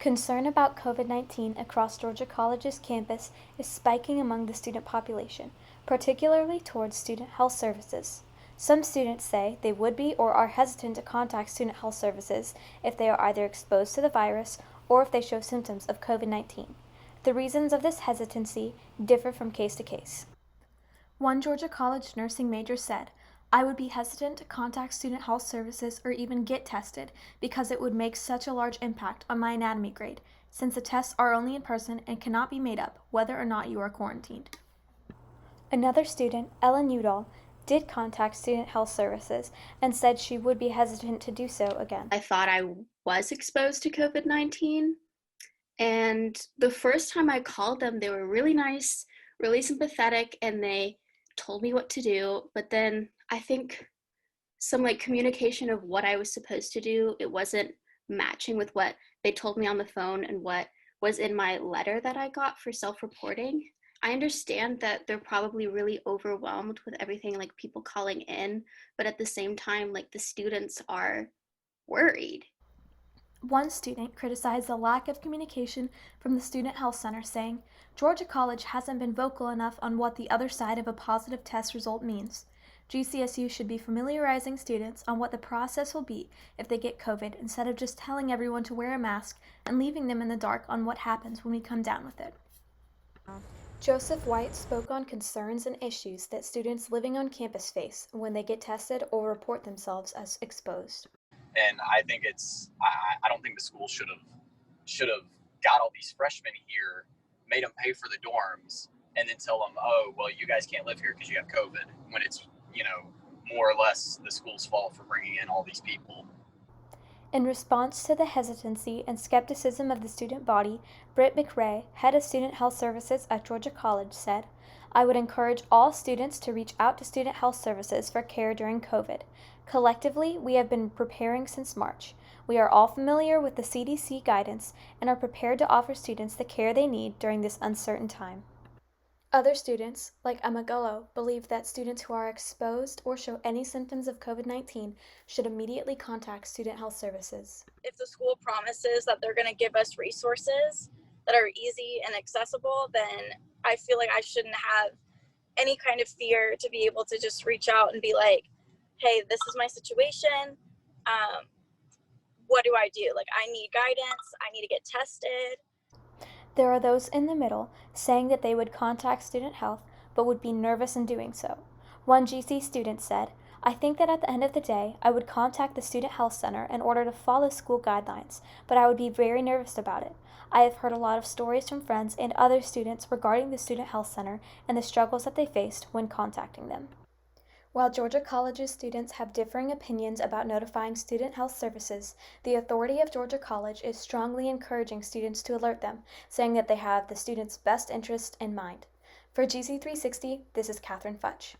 Concern about COVID-19 across Georgia College's campus is spiking among the student population, particularly towards student health services. Some students say they would be or are hesitant to contact student health services if they are either exposed to the virus or if they show symptoms of COVID-19. The reasons of this hesitancy differ from case to case. One Georgia College nursing major said, "I would be hesitant to contact student health services or even get tested because it would make such a large impact on my anatomy grade, since the tests are only in person and cannot be made up whether or not you are quarantined." Another student, Ellen Udall, did contact student health services and said she would be hesitant to do so again. I thought I was exposed to COVID 19. And the first time I called them, they were really nice, really sympathetic, and they told me what to do. But then I think some like communication of what I was supposed to do, it wasn't matching with what they told me on the phone and what was in my letter that I got for self-reporting. I understand that they're probably really overwhelmed with everything, like people calling in, but at the same time, like the students are worried. One student criticized the lack of communication from the Student Health Center, saying, "Georgia College hasn't been vocal enough on what the other side of a positive test result means. GCSU should be familiarizing students on what the process will be if they get COVID instead of just telling everyone to wear a mask and leaving them in the dark on what happens when we come down with it." Joseph White spoke on concerns and issues that students living on campus face when they get tested or report themselves as exposed. And I think I don't think the school should have got all these freshmen here, made them pay for the dorms, and then tell them, oh well, you guys can't live here because you have COVID, when it's more or less the school's fault for bringing in all these people. In response to the hesitancy and skepticism of the student body, Britt McRae, head of student health services at Georgia College, said, "I would encourage all students to reach out to student health services for care during COVID. Collectively, we have been preparing since March. We are all familiar with the CDC guidance and are prepared to offer students the care they need during this uncertain time." Other students, like Emma Gullo, believe that students who are exposed or show any symptoms of COVID-19 should immediately contact student health services. If the school promises that they're going to give us resources that are easy and accessible, then I feel like I shouldn't have any kind of fear to be able to just reach out and be like, hey, this is my situation. Um, what do I do? Like, I need guidance. I need to get tested. There are those in the middle, saying that they would contact student health, but would be nervous in doing so. One GC student said, "I think that at the end of the day, I would contact the student health center in order to follow school guidelines, but I would be very nervous about it. I have heard a lot of stories from friends and other students regarding the student health center and the struggles that they faced when contacting them." While Georgia College's students have differing opinions about notifying student health services, the authority of Georgia College is strongly encouraging students to alert them, saying that they have the students' best interest in mind. For GC360, this is Catherine Futch.